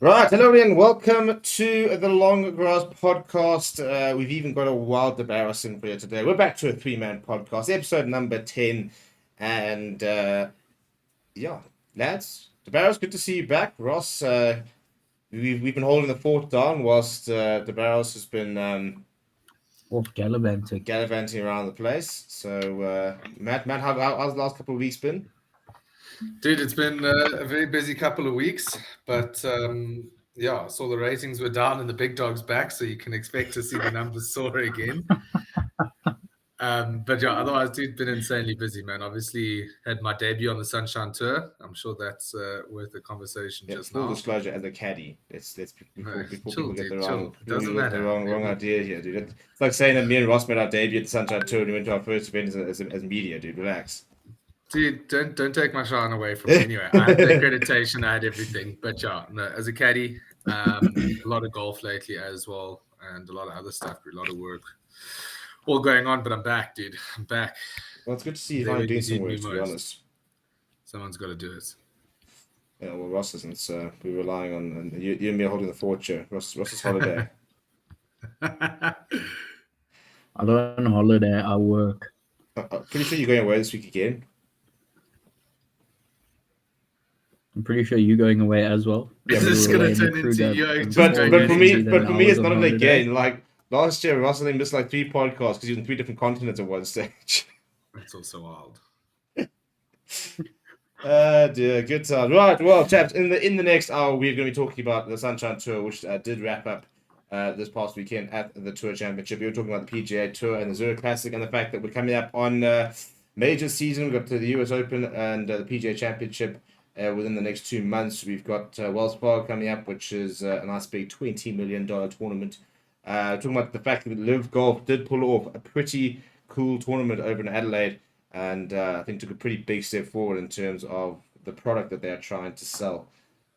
Right, hello everyone. Welcome to the Long Grass podcast. We've even got a wild BARROS in for you today. We're back to a three-man podcast, episode number 10. And yeah, lads, BARROS, good to see you back. Ross, we've been holding the fort down whilst BARROS has been Off gallivanting. gallivanting around the place. So, Matt, how's the last couple of weeks been? Dude, it's been a very busy couple of weeks, but yeah, so the ratings were down and the big dog's back, so you can expect to see the numbers soar again. But yeah, otherwise, dude, been insanely busy, man. Obviously, had my debut on the Sunshine Tour. I'm sure that's worth a conversation Yeah, just full now. disclosure as a caddie. Let's before Chill, people get dude, the chill. wrong It doesn't people get the matter. wrong idea here, dude. It's like saying that me and Ross made our debut at the Sunshine Tour and we went to our first event as media, dude. Relax. Dude, don't take my shine away from me. Anyway, I had the accreditation, I had everything. But yeah, no, as a caddy, a lot of golf lately as well, and a lot of other stuff, a lot of work, all going on. But I'm back, dude. I'm back. Well, it's good to see you There finally when doing you some need me work, to be most. honest. Someone's got to do it. Yeah, well, Ross isn't, so we're relying on and you and me are holding the fort here. Ross's holiday. I go on holiday, I work. Pretty sure you're going away this week again. I'm pretty sure you're going away as well. Yeah, This is We were going away to in turn the into Kruger you. and Just But going but for in me and but for me I it's was not on a holiday. gain. Like last year, Ross only missed like 3 podcasts because he was in 3 different continents at one stage. That's also wild. Dear, good time. Right, well, chaps, in the next hour, we're going to be talking about the Sunshine Tour, which did wrap up this past weekend at the Tour Championship. We were talking about the PGA Tour and the Zurich Classic, and the fact that we're coming up on major season. We've got the US Open and the PGA Championship within the next 2 months. We've got Wells Fargo coming up, which is a nice big $20 million tournament. Talking about the fact that Live Golf did pull off a pretty cool tournament over in Adelaide. And I think took a pretty big step forward in terms of the product that they are trying to sell.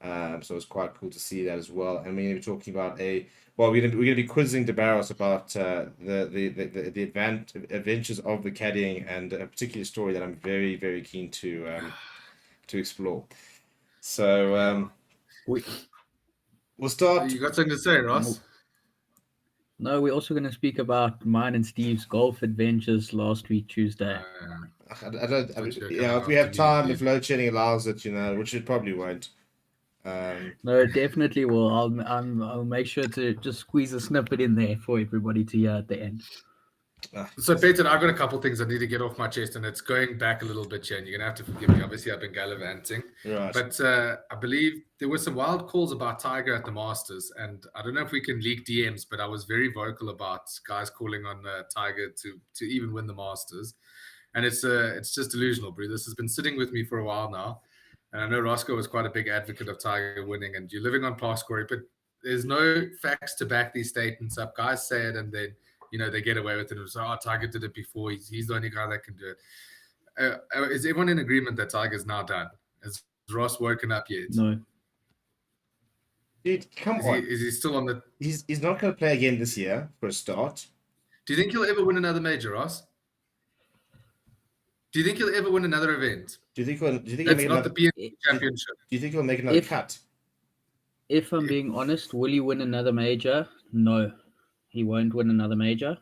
So it's quite cool to see that as well. And we're going to be talking about we're going to be quizzing BARROS about the adventures of the caddying and a particular story that I'm very, very keen to explore. So we'll start. You got something to say, Ross? No, we're also going to speak about mine and Steve's golf adventures last week, Tuesday. If we have time, if load shedding allows it, which it probably won't. No, it definitely will. I'll make sure to just squeeze a snippet in there for everybody to hear at the end. So, Peter, I've got a couple things I need to get off my chest, and it's going back a little bit here, and you're going to have to forgive me. Obviously, I've been gallivanting. Right. But I believe there were some wild calls about Tiger at the Masters, and I don't know if we can leak DMs, but I was very vocal about guys calling on Tiger to even win the Masters. And it's just delusional, bro. This has been sitting with me for a while now. And I know Roscoe was quite a big advocate of Tiger winning, and you're living on past glory, but there's no facts to back these statements up. Guys say it, and then they get away with it. So, Tiger did it before. He's the only guy that can do it. Is everyone in agreement that Tiger's now done? Has Ross woken up yet? No. Dude, come on. Is he still on the... He's not going to play again this year, for a start. Do you think he'll ever win another major, Ross? Do you think he'll ever win another event? Do you think That's not the PNC Championship. Do you think he'll make another cut? If I'm being honest, will he win another major? No, he won't win another major.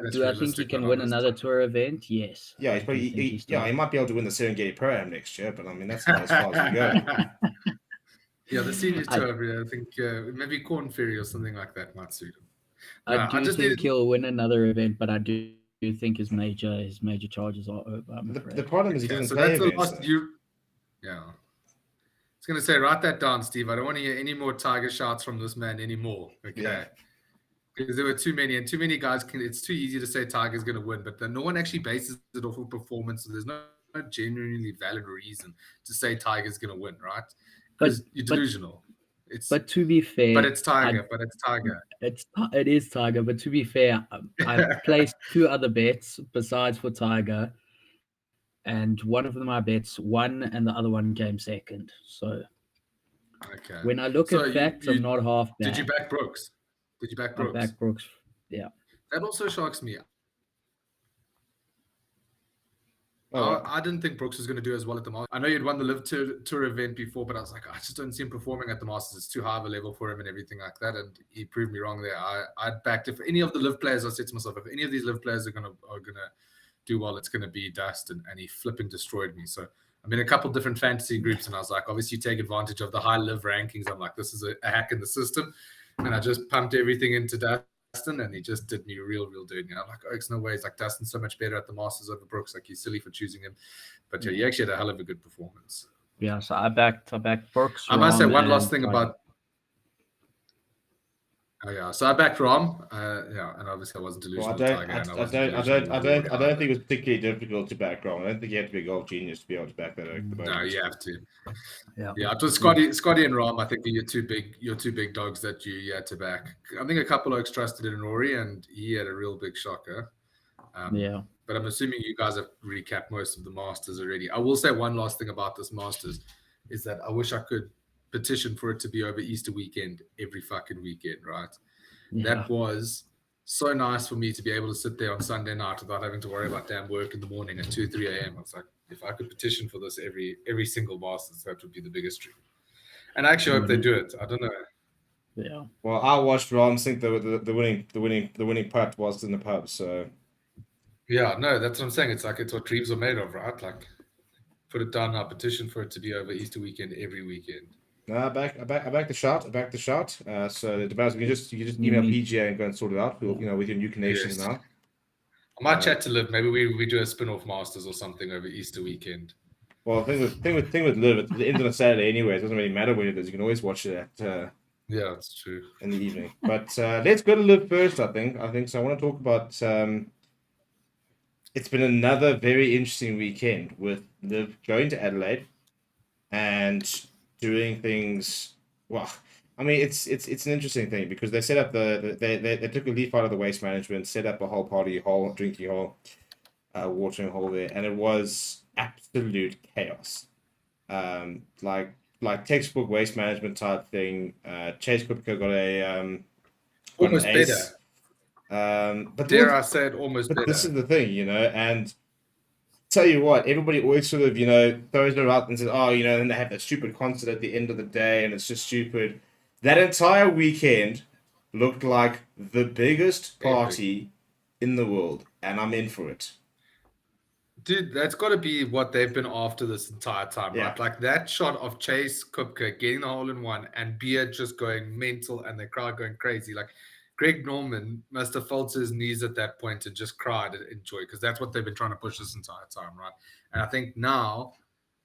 Okay, Do I think he can win another tour event? Yes. Yeah, he's probably, he might be able to win the Serengeti Pro-Am next year, but I mean that's about as far as we go. Yeah, the seniors tour. I think maybe Corn Ferry or something like that might suit him. I think he'll win another event, but I do think his major charges are over. The problem is he doesn't play events. Yeah. I was going to say, write that down, Steve. I don't want to hear any more Tiger shots from this man anymore. Okay. Yeah. Because there were too many, and too many guys it's too easy to say Tiger's going to win, but then no one actually bases it off of performance. So there's no genuinely valid reason to say Tiger's going to win, right? Because you're delusional. But to be fair, It is Tiger. It is Tiger. But to be fair, I placed 2 other bets besides for Tiger, and one of them I bets won, and the other one came second. So, okay. When I look at facts, I'm not half bad. Did you back Brooks? I back Brooks. Yeah. That also shocks me. I didn't think Brooks was going to do as well at the Masters. I know you'd won the Live Tour event before, but I was like, I just don't see him performing at the Masters. It's too high of a level for him and everything like that. And he proved me wrong there. I backed, if any of the Live players, I said to myself, if any of these Live players are gonna do well, it's gonna be Dustin, and he flipping destroyed me. So I'm in a couple different fantasy groups, and I was like, obviously take advantage of the high Live rankings. I'm like, this is a hack in the system, and I just pumped everything into Dustin, and he just did me real dirty. And I'm like, oh, it's no way. It's like Dustin's so much better at the Masters over Brooks. Like, he's silly for choosing him. But yeah, he actually had a hell of a good performance. Yeah, so I backed Brooks. I must say Rahm, one and last thing Tiger. about. Oh yeah, so I backed Rahm. Yeah, and obviously I wasn't delusional Well, with Tiger, and I wasn't delusional with Rory I don't either. think it was particularly difficult to back Rahm. I don't think you have to be a golf genius to be able to back that. No, you have to. Yeah, Yeah, it was Scotty and Rahm. I think you're two big dogs that you had to back. I think a couple of folks trusted in Rory, and he had a real big shocker. yeah. But I'm assuming you guys have recapped most of the Masters already. I will say one last thing about this Masters is that I wish I could petition for it to be over Easter weekend every fucking weekend, right? Yeah. That was so nice for me to be able to sit there on Sunday night without having to worry about damn work in the morning at 2, 3 a.m. I was like, if I could petition for this every single Masters, that would be the biggest dream. And I actually hope they do it. I don't know. Yeah. Well, I watched Rahm sink the winning putt whilst in the pub. So yeah, no, that's what I'm saying. It's like it's what dreams are made of, right? Like, put it down now. Petition for it to be over Easter weekend every weekend. no, I back the shot. So the best, you can just email PGA and go and sort it out. With your new connections now. I might chat to Liv. Maybe we do a spin-off Masters or something over Easter weekend. Well, the thing with Liv, it ends on a Saturday anyway. It doesn't really matter when it is. You can always watch it at yeah, that's true. in the evening. But let's go to Liv first. I think so. I want to talk about. It's been another very interesting weekend with Liv going to Adelaide and doing things. Well, I mean, it's an interesting thing because they set up they took a leaf out of the waste management, set up a whole party hole, drinking hole, watering hole there, and it was absolute chaos. Like textbook waste management type thing. Chase Kupka got a almost an ace. But dare I say it, almost better. This is the thing, and tell you what, everybody always sort of, throws it out and says, oh, then they have that stupid concert at the end of the day and it's just stupid. That entire weekend looked like the biggest party in the world, and I'm in for it. Dude, that's got to be what they've been after this entire time, right? Like that shot of Chase Kupka getting the hole in one and Beard just going mental and the crowd going crazy. Like Greg Norman must have felt his knees at that point and just cried in joy because that's what they've been trying to push this entire time, right? And I think now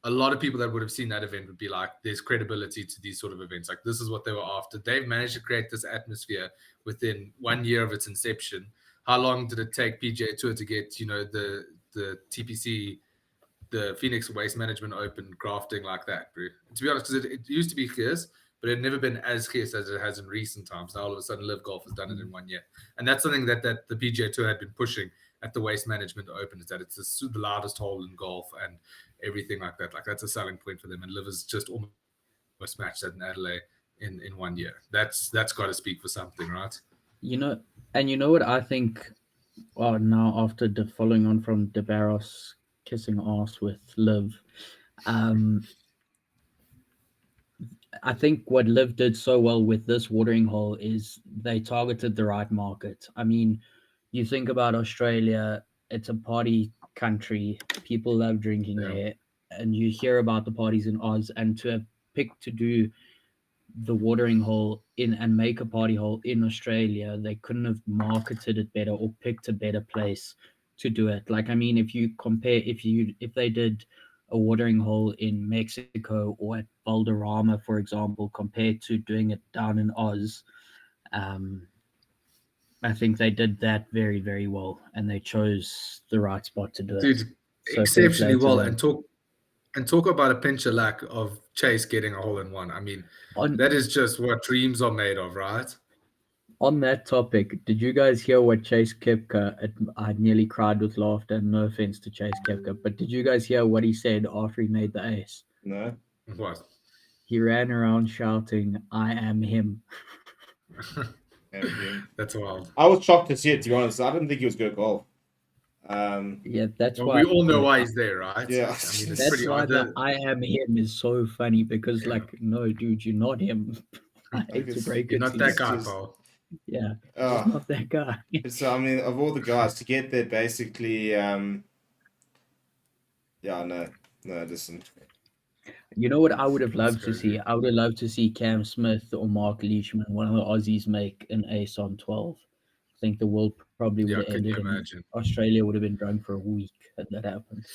a lot of people that would have seen that event would be like, there's credibility to these sort of events. Like this is what they were after. They've managed to create this atmosphere within 1 year of its inception. How long did it take PGA Tour to get, the TPC, the Phoenix Waste Management Open grafting like that, bro? To be honest, because it used to be fierce, but it had never been as fierce as it has in recent times. Now all of a sudden, Live Golf has done it in 1 year, and that's something that the PGA Tour had been pushing at the Waste Management Open, is that it's the loudest hole in golf and everything like that. Like that's a selling point for them, and Liv has just almost matched that in Adelaide in 1 year. That's got to speak for something, right? And you know what I think. Well, now after following on from BARROS kissing ass with Liv, I think what Liv did so well with this watering hole is they targeted the right market. I mean, you think about Australia, it's a party country. People love drinking there. And you hear about the parties in Oz, and to have picked to do the watering hole in and make a party hole in Australia, they couldn't have marketed it better or picked a better place to do it. Like, I mean, if you compare, if they did a watering hole in Mexico or at Valderrama, for example, compared to doing it down in Oz, I think they did that very, very well, and they chose the right spot to do it. Dude, so exceptionally well. And talk about a pinch of luck of Chase getting a hole in one. I mean, that is just what dreams are made of, right? On that topic, did you guys hear what Chase Koepka? I nearly cried with laughter, and no offense to Chase Koepka, but did you guys hear what he said after he made the ace? No. What? He ran around shouting, "I am him." That's wild. I was shocked to see it, to be honest. I didn't think he was good at golf. Yeah, that's Well, why. we all know why he's there, right? Yeah. I mean, it's That's pretty why odd. I am him is so funny because, Yeah. like, no, dude, you're not him. I hate to break You're it not to that you. guy, just- pal. Yeah, Oh. just not that guy. So I mean, of all the guys to get there, basically, yeah, no, listen. You know what I would have That's loved to crazy. see? I would have loved to see Cam Smith or Mark Leishman, one of the Aussies, make an ace on 12. I think the world probably would Yeah, have can you ended and imagine? Australia would have been drunk for a week had that happened.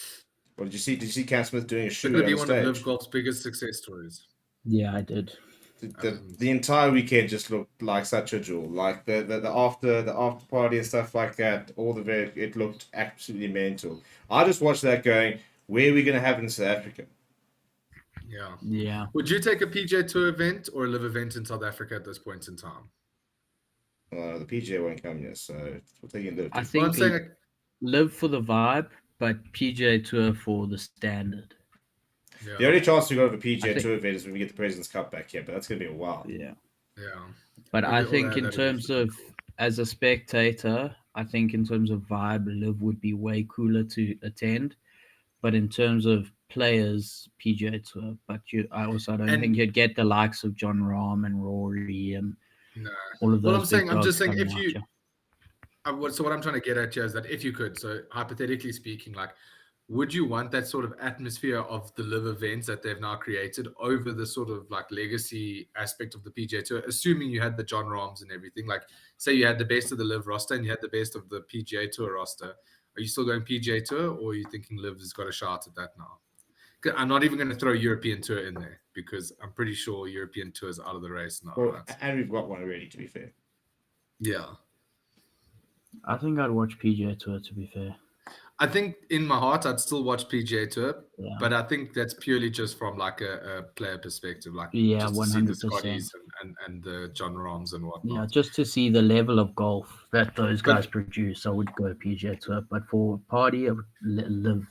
Well, did you see? Did you see Cam Smith doing a It's going shoe to on be the one of Live stage? Golf's biggest success stories. Yeah, I did. The entire weekend just looked like such a jewel. Like the after party and stuff like that. It looked absolutely mental. I just watched that going, where are we gonna have it in South Africa? Yeah. Yeah. Would you take a PGA Tour event or a Live event in South Africa at this point in time? The PGA won't come yet, so we're taking Liv. I Well, think I'm saying, like, live for the vibe, but PGA Tour for the standard. yeah, The only chance we got of a PGA I think- Tour event is when we get the President's Cup back here, but that's gonna be a while. Yeah. yeah. But Maybe I all think that- in that'd be terms pretty of cool. as a spectator, I think in terms of vibe, Live would be way cooler to attend. But in terms of players, PGA Tour. But I also don't And- think you'd get the likes of John Rahm and Rory and No. all of those. Well, I'm saying, big I'm dogs just saying, coming if out, you, yeah. so what I'm trying to get at here is that if you could, so hypothetically speaking, like, would you want that sort of atmosphere of the Live events that they've now created over the sort of like legacy aspect of the PGA Tour, assuming you had the John Rahms and everything? Like, say you had the best of the Live roster and you had the best of the PGA Tour roster. Are you still going PGA Tour, or are you thinking Live has got a shot at that now? I'm not even going to throw European Tour in there because I'm pretty sure European Tour is out of the race now. Well, Right? and we've got one already, to be fair. Yeah. I think I'd watch PGA Tour, to be fair. I think in my heart, I'd still watch PGA Tour, Yeah. but I think that's purely just from like a player perspective, like Yeah, just to see the 100%. Scotties and the John Rahms and whatnot. Yeah, just to see the level of golf that those But- guys produce, I would go PGA Tour. But for party, I would Live.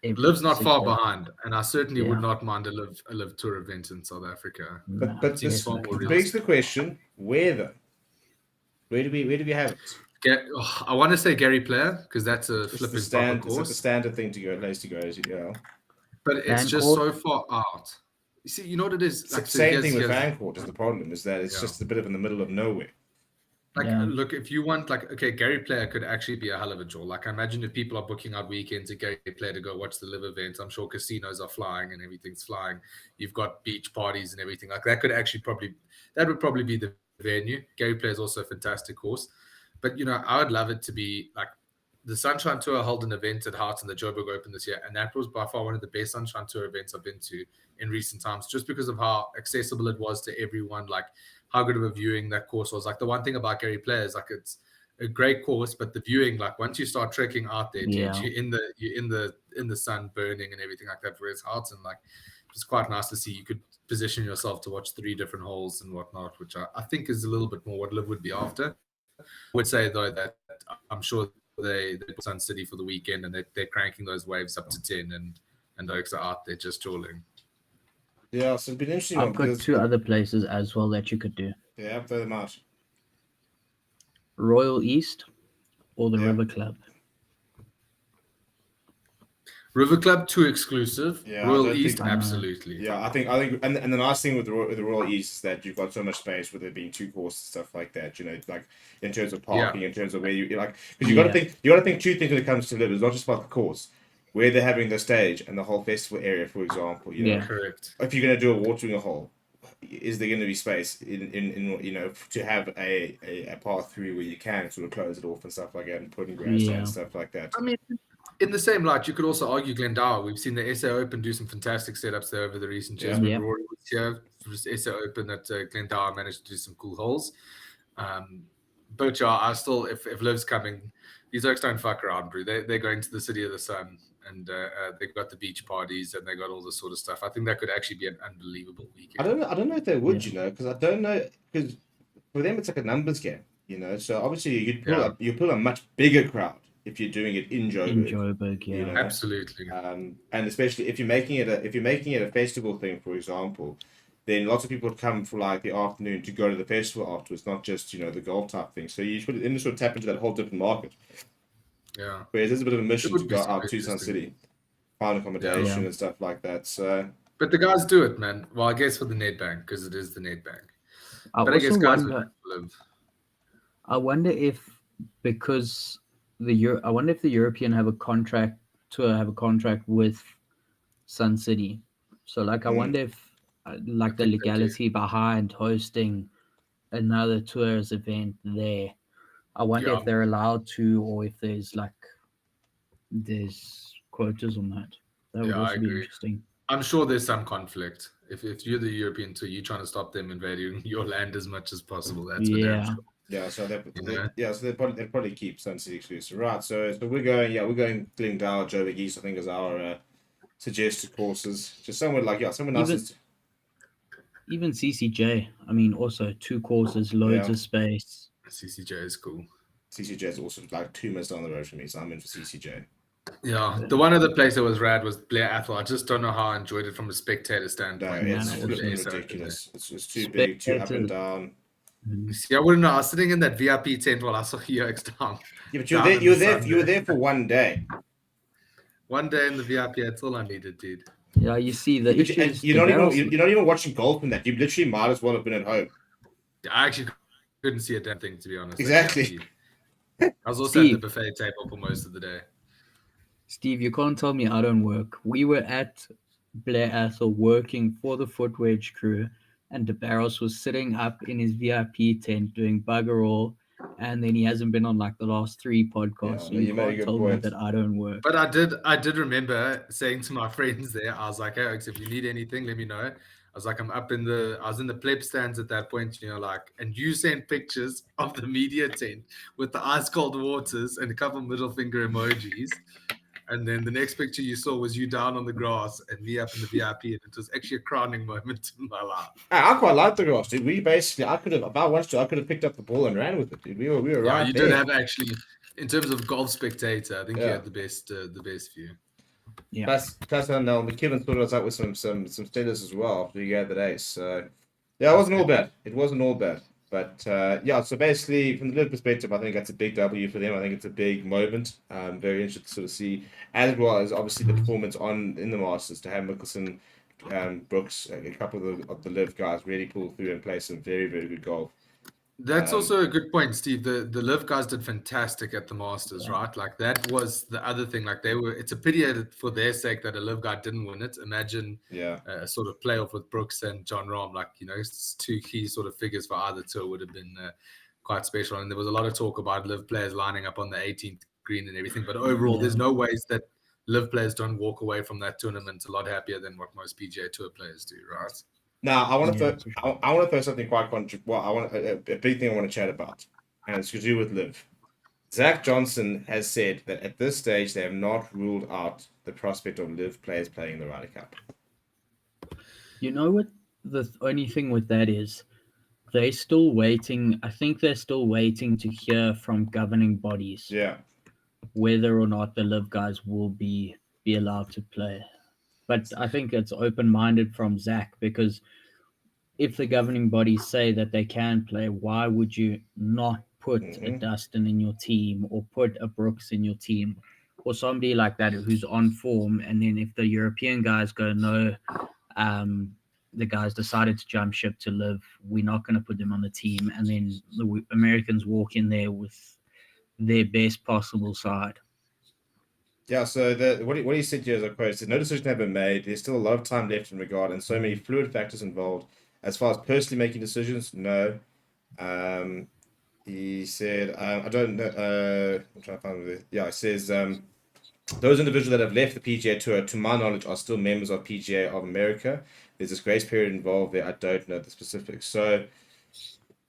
Live's not 6 far days. behind, and I certainly Yeah. would not mind a live tour event in South Africa. Nah, But seems this far more begs the question: where though? Where do we have it? I want to say Gary Player because that's a It's flipping the proper It's like the course, standard thing to go, place to go, is it? Yeah. but it's Fan just court? so far out. You see, you know what it is? Like, so Same here's- thing with here's- Fancourt is the problem, is that it's Yeah. just a bit of in the middle of nowhere. Like, Yeah. look, if you want, like, okay, Gary Player could actually be a hell of a draw. Like, I imagine if people are booking out weekends at Gary Player to go watch the Live events, I'm sure casinos are flying and everything's flying. You've got beach parties and everything. Like, that would probably be the venue. Gary Player is also a fantastic course. But, you know, I would love it to be like the Sunshine Tour held an event at Hearts and the Joburg Open this year. And that was by far one of the best Sunshine Tour events I've been to in recent times, just because of how accessible it was to everyone. Like, how good of a viewing that course was. Like, the one thing about Gary Player is, like, it's a great course, but the viewing, like, once you start trekking out there, dude, Yeah. you're in the sun burning and everything like that. Whereas Hearts, and like, it's quite nice to see you could position yourself to watch 3 different holes and whatnot, which I think is a little bit more what Liv would be after. I would say though that I'm sure they put Sun City for the weekend and they're cranking those waves up to 10 and Oaks are out there just jawling. Yeah, so it'd be an interesting I've one got because 2 other places as well that you could do: yeah, throw them out. Royal East or the Yeah. River Club. River Club too exclusive. Yeah, I Royal don't East think- absolutely. Yeah, I think, and the nice thing with the Royal East is that you've got so much space with there being 2 courses, stuff like that. You know, like in terms of parking, in terms of where you like, because you got to think, 2 things when it comes to Liv. It's not just about the course, where they're having the stage and the whole festival area, for example. You know, Yeah. Correct. if you're going to do a watering hole, is there going to be space in you know, to have a part 3 where you can sort of close it off and stuff like that and put in grandstand Yeah. and stuff like that? I mean, in the same light, you could also argue Glendower. We've seen the SA Open do some fantastic setups there over the recent years. Yeah. When Yeah. Rory was here, it was SA Open at Glendower managed to do some cool holes. But yeah, I still, if Liv's coming, these Oaks don't fuck around, bro. They're going to the City of the Sun, and they've got the beach parties and they got all this sort of stuff. I think that could actually be an unbelievable weekend. I don't know if they would, Yeah. you know, because I don't know, because for them it's like a numbers game, you know. So obviously you pull a much bigger crowd if you're doing it in Joburg. In Joburg, yeah. You know? Absolutely. And especially if you're making it a festival thing, for example, then lots of people would come for like the afternoon to go to the festival afterwards, not just, you know, the golf type thing. So you sort of tap into that whole different market. Yeah. Whereas there's a bit of a mission It to would be go super out to Sun interesting. City, find accommodation Yeah. and stuff like that. So But the guys do it, man. Well, I guess for the net bank, because it is the net bank. I But I guess also guys would wonder. live. I wonder if because I wonder if the European have a contract with Sun City. So like I wonder if I like the think they do. legality behind hosting another tours event there. I wonder Yeah, if they're allowed to, or if there's quotas on that. That would yeah, I also be agree. interesting. I'm sure there's some conflict. If you're the European tour, you're trying to stop them invading your land as much as possible. That's for damn Yeah. sure. yeah, so You know? they'll probably keep Sun City exclusive, right? So we're going Glendale, Joburg East, I think is our suggested courses. Just somewhere like somewhere nice. Even CCJ. I mean, also 2 courses, loads Yeah. of space. CCJ is cool. CCJ is also like 2 minutes down the road from me, so I'm in for CCJ. Yeah, the one other place that was rad was Blair Athol. I just don't know how I enjoyed it from a spectator No, standpoint. it's also flipping Ace Open there. ridiculous. It's too big, too up and Spectators. down. You see, I wouldn't know. I was sitting in that VIP tent while I saw Yoke's down. Yeah, but down in the sun you were there. there for one day. One day in the VIP, that's all I needed, dude. Yeah, you see the But issues. you're not even watching golf in that. You literally might as well have been at home. I actually couldn't see a damn thing, to be honest. at Exactly. VIP. I was also at the Steve. buffet table for most of the day. Steve, you can't tell me I don't work. We were at Blair Athol working for the Foot Wedge crew, and the Barros was sitting up in his VIP tent doing bugger all, and then he hasn't been on like the last 3 podcasts. Yeah, so no, you you made a can't good tell me point. that I don't work. But I did remember saying to my friends there, I was like, hey, Oaks, if you need anything, let me know. I was like, I was in the pleb stands at that point, like, and you sent pictures of the media tent with the ice cold waters and a couple middle finger emojis. And then the next picture you saw was you down on the grass and me up in the VIP. And it was actually a crowning moment in my life. I quite like the grass, dude. I could have, if I wanted to, I could have picked up the ball and ran with it, dude. We were Yeah, right you there. did have actually, in terms of golf spectator, I think you Yeah. had the best view. Yeah. Plus, I know McKibben sorted us out with some status as well after you had that ace. So yeah, it wasn't all bad. It wasn't all bad. But yeah, so basically, from the Liv perspective, I think that's a big W for them. I think it's a big moment. Very interested to sort of see, as well as obviously the performance in the Masters, to have Mickelson, Brooks, a couple of the Liv guys really pull through and play some very, very good golf. That's also a good point, Steve. The Liv guys did fantastic at the Masters, right? Like that was the other thing. Like it's a pity for their sake that a Liv guy didn't win it. Imagine a sort of playoff with Brooks and John Rahm, like, it's 2 key sort of figures for either tour would have been quite special. And there was a lot of talk about Liv players lining up on the 18th green and everything. But overall, there's no ways that Liv players don't walk away from that tournament a lot happier than what most PGA Tour players do, right? Now, I want to throw something quite well. I want a big thing I want to chat about, and it's to do with Liv. Zach Johnson has said that at this stage they have not ruled out the prospect of Liv players playing the Ryder Cup. You know what the only thing with that is? They're still waiting. I think they're still waiting to hear from governing bodies. Yeah. Whether or not the Liv guys will be allowed to play. But I think it's open-minded from Zach, because if the governing bodies say that they can play, why would you not put a Dustin in your team, or put a Brooks in your team, or somebody like that who's on form? And then if the European guys go, no, the guys decided to jump ship to Liv, we're not going to put them on the team, and then the Americans walk in there with their best possible side. Yeah, so what he said here is, I quote, said, no decision has been made. There's still a lot of time left in regard, and so many fluid factors involved. As far as personally making decisions, no. He said, I don't know. I'm trying to find it. Yeah, it says, those individuals that have left the PGA Tour, to my knowledge, are still members of PGA of America. There's this grace period involved there. I don't know the specifics. So,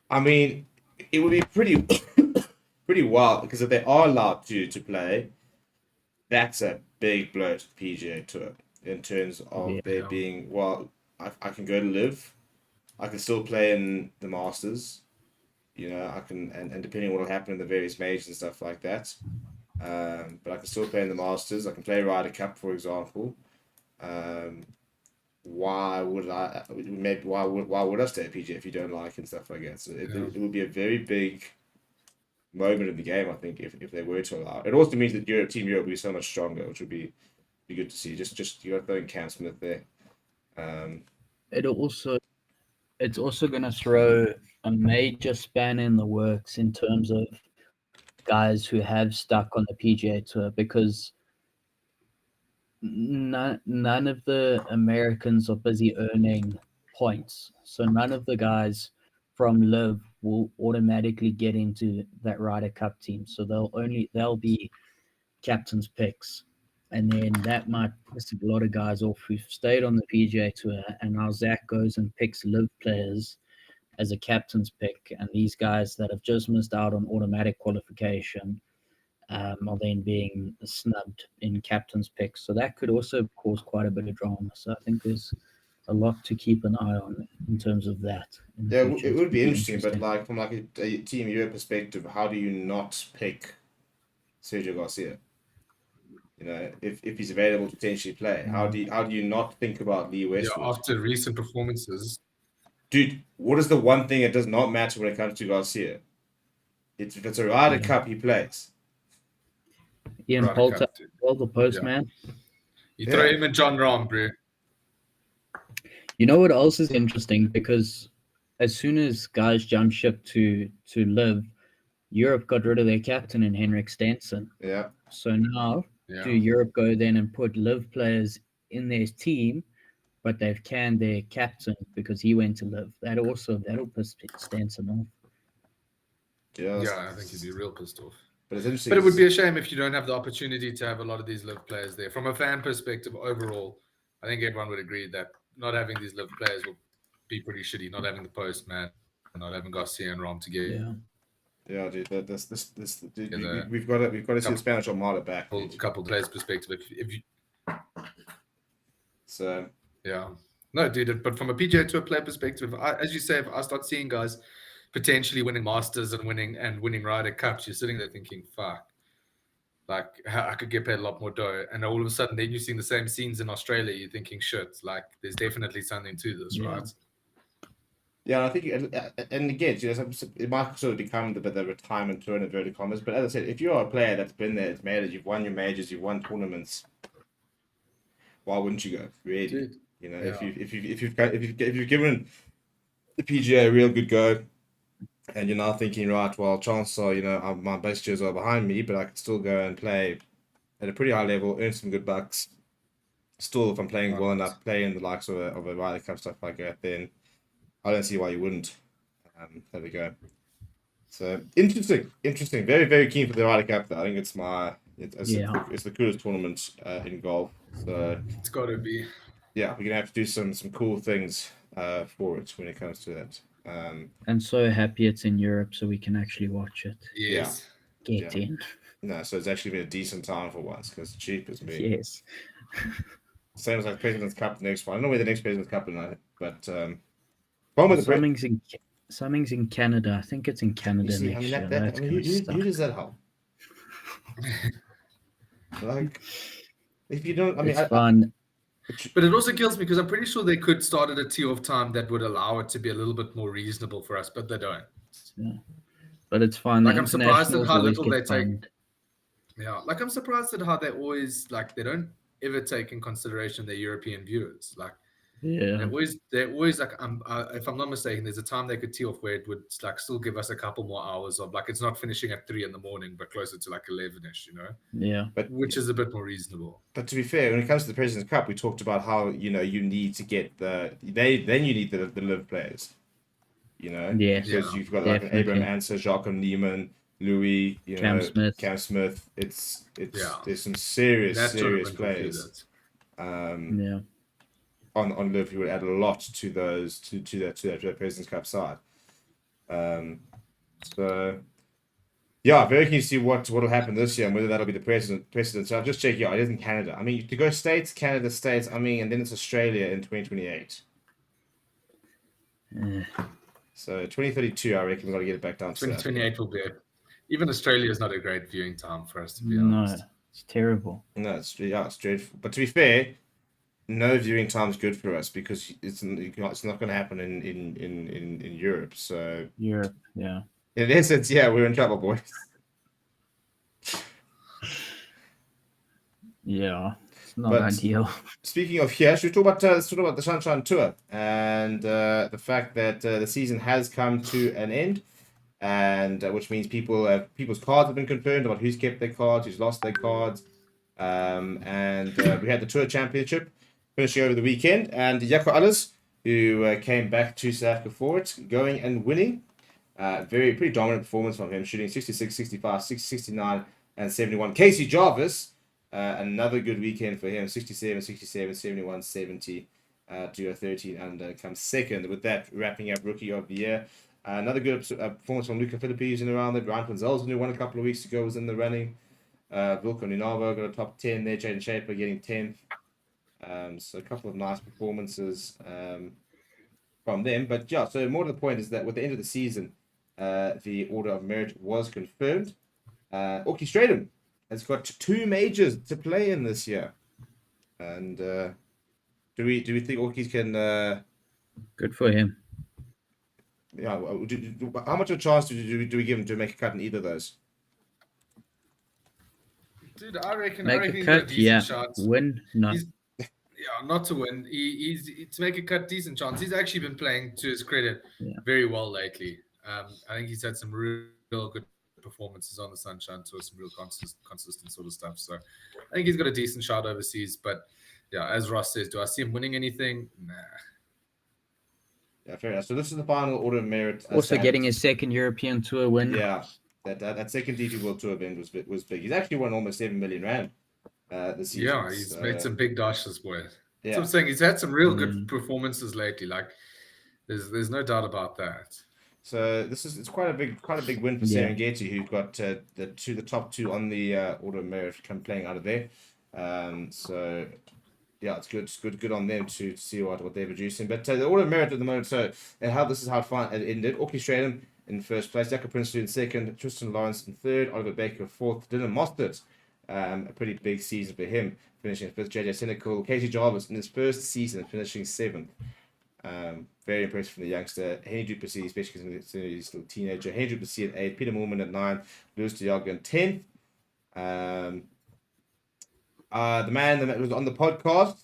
I mean, it would be pretty pretty wild, because if they are allowed to play, that's a big blow to the PGA Tour in terms of there being, well, I can go to Liv, I can still play in the Masters, I can, and depending on what will happen in the various majors and stuff like that, but I can still play in the Masters. I can play Ryder Cup, for example. Why would I? Maybe why would I stay at PGA if you don't like and stuff like that? So it would be a very big moment of the game. I think if they were to allow it, also means that Team Europe will be so much stronger, which would be good to see. Just you got throwing Cam Smith there. It's also going to throw a major span in the works in terms of guys who have stuck on the PGA Tour, because none of the Americans are busy earning points. So none of the guys from Live will automatically get into that Ryder Cup team. So they'll be captain's picks. And then that might piss a lot of guys off who've stayed on the PGA Tour, and now Zach goes and picks Live players as a captain's pick, and these guys that have just missed out on automatic qualification are then being snubbed in captain's picks. So that could also cause quite a bit of drama. So I think there's a lot to keep an eye on in terms of that. Yeah, it would be interesting, but like from like a Team Europe perspective, how do you not pick Sergio Garcia? You know, if he's available to potentially play, how do you not think about Lee Westwood? Yeah, after recent performances. Dude, what is the one thing that does not matter when it comes to Garcia? If it's a Ryder Cup, he plays. Ian Poulter, the postman. You throw him and John Rahm, bro. You know what else is interesting? Because as soon as guys jump ship to Live, Europe got rid of their captain in Henrik Stenson. Yeah. So now, do Europe go then and put Live players in their team, but they've canned their captain because he went to Live? That'll piss Stenson off. Yeah, I think he'd be real pissed off. But it's interesting. But it would be a shame if you don't have the opportunity to have a lot of these Live players there. From a fan perspective, overall, I think everyone would agree that not having these Live players will be pretty shitty. Not having the postman, not having Garcia and Rahm together. Yeah, dude. We've got to see the Spanish Armada back. A couple of players' perspective, if you. So. Yeah. No, dude. But from a PGA Tour player perspective, as you say, if I start seeing guys potentially winning Masters and winning Ryder Cups, you're sitting there thinking, "Fuck." Like, I could get paid a lot more dough. And all of a sudden, then you're seeing the same scenes in Australia. You're thinking, shit, like, there's definitely something to this, right? Yeah, I think, and again, it might sort of become the retirement tour in inverted commas. But as I said, if you're a player that's been there, it's made it, you've won your majors, you've won tournaments, why wouldn't you go? Really? Dude, you know, if you've given the PGA a real good go, and you're now thinking, right, well, chances are, you know, my best years are behind me, but I can still go and play at a pretty high level, earn some good bucks. Still, if I'm playing well enough, play in the likes of a Ryder Cup, stuff like that, then I don't see why you wouldn't. There we go. So interesting. Very, very keen for the Ryder Cup. Though. I think it's the coolest tournament in golf. So it's got to be. Yeah, we're gonna have to do some cool things for it when it comes to that. And so happy it's in Europe, so we can actually watch it. Yes. Get in. No, so it's actually been a decent time for once because cheap as me. Yes. Same as like President's Cup, the next one. I don't know where the next President's Cup is, but something's in Canada. I think it's in Canada next year. Who does that help? Like, if you don't, it's fun. But it also kills me because I'm pretty sure they could start at a tee-off time that would allow it to be a little bit more reasonable for us, but they don't. Yeah. But it's fun. Like, I'm surprised at how little they take. Yeah, like, I'm surprised at how they always, like, they don't ever take in consideration their European viewers. Like, they're always like, if I'm not mistaken, there's a time they could tee off where it would like still give us a couple more hours of like, it's not finishing at 3 a.m, but closer to like 11ish, you know? Yeah. Which is a bit more reasonable. But to be fair, when it comes to the President's Cup, we talked about how, you know, you need to get you need the live players, you know? Yeah. Because you've got like an Abraham Anser, Jacques Neiman, Louis, you know, Cam Smith. It's there's some serious players. On Live, you would add a lot to those to that President's Cup side. So yeah, very keen to see what will happen this year and whether that'll be the precedent. So I'll just check it is in Canada. I mean, to go States, Canada, States. I mean, and then it's Australia in 2028. So 2032, I reckon we've got to get it back down to 2028 will be even Australia is not a great viewing time for us, to be honest. No, it's terrible. No, it's dreadful. But to be fair, no viewing time is good for us because it's not going to happen in Europe. So Europe, yeah. In essence, yeah, we're in trouble, boys. Yeah, it's not But ideal. speaking of here, should we talk about the Sunshine Tour and the fact that the season has come to an end, and which means people's cards have been confirmed about who's kept their cards, who's lost their cards, and we had the Tour Championship finishing over the weekend, and Jaco Alles, who came back to South Africa for it, going and winning. Pretty dominant performance from him, shooting 66, 65, 60, 69, and 71. Casey Jarvis, another good weekend for him, 67, 67, 71, 70 to a 13 under, comes second. With that, wrapping up Rookie of the Year. Another good performance from Luca Philippes in around there. Brian Gonzalez, who won a couple of weeks ago, was in the running. Vilko Ninavo got a top 10 there. Jaden Shaper getting 10th. So a couple of nice performances from them. But yeah, so more to the point is that with the end of the season, the Order of Merit was confirmed. Orky Stratum has got 2 majors to play in this year. And do we think Orkies can Good for him. yeah, how much of a chance do we give him to make a cut in either of those? Dude, I reckon Make he's a got a cut, decent yeah. shot. Win, no. Yeah, not to win. He's to make a cut, decent chance. He's actually been playing, to his credit, Yeah. very well lately. I think he's had some real good performances on the Sunshine Tour, some real consistent sort of stuff. So I think he's got a decent shot overseas. But yeah, as Ross says, do I see him winning anything? Nah. Yeah, fair enough. So this is the final Order of Merit. Also standings. getting his second European Tour win. Yeah, that second DP World Tour event was big. He's actually won almost 7 million rand this season. Yeah, he's made some big dashes, boy. Yeah. So I'm saying he's had some real good performances lately. Like, there's no doubt about that. So it's quite a big win for Serengeti, who got the top 2 on the Order of Merit playing out of there. So yeah, it's good on them to see what they're producing. But the Order of Merit at the moment, so and how this is how it ended. Orky Stratum in first place, Jacob Prinsloo in second, Tristan Lawrence in third, Oliver Baker fourth, Dylan Mostert, a pretty big season for him, finishing fifth. JJ Senecal, Casey Jarvis in his first season finishing 7th. Very impressive from the youngster. Henry Duplessis, especially because he's still a teenager. Henry Duplessis at 8, Peter Moorman at 9, Lewis Diago in 10th. The man that was on the podcast,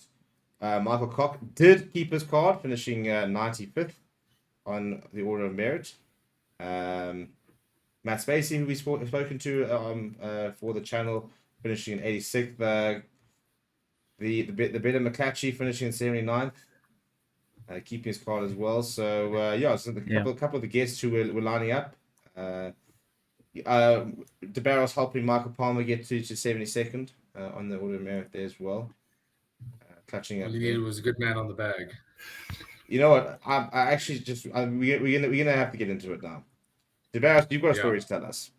Michael Koch, did keep his card, finishing 95th on the Order of Merit. Matt Spacey, who we've spoken to for the channel, finishing in 86th. The better McClatchy finishing in 79th. Keeping his card as well. So so a couple of the guests who were lining up. The Barros helping Michael Palmer get to 72nd on the Order of Merit there as well. Clutching up. All he needed was a good man on the bag. You know what? I actually we're gonna have to get into it now. The Barros, you've got a story to tell us.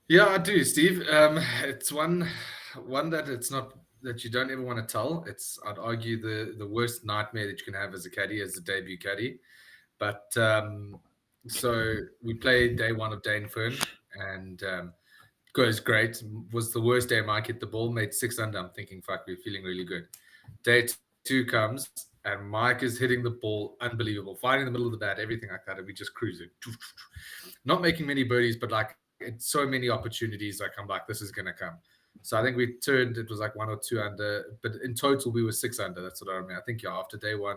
Yeah, I do, Steve. It's one that it's not that you don't ever want to tell. It's, I'd argue, the worst nightmare that you can have as a caddy, as a debut caddy. But so we played day 1 of Dane Fern, and goes great. Was the worst day Mike hit the ball, made 6 under. I'm thinking, fuck, we're feeling really good. Day 2 comes, and Mike is hitting the ball unbelievable, finding the middle of the bat, everything like that, and we just cruising. Not making many birdies, but like, it's so many opportunities. Like, I'm like, this is gonna come. So I think we turned, it was like 1 or 2 under, but in total we were 6 under. That's what I remember. I think after day 1,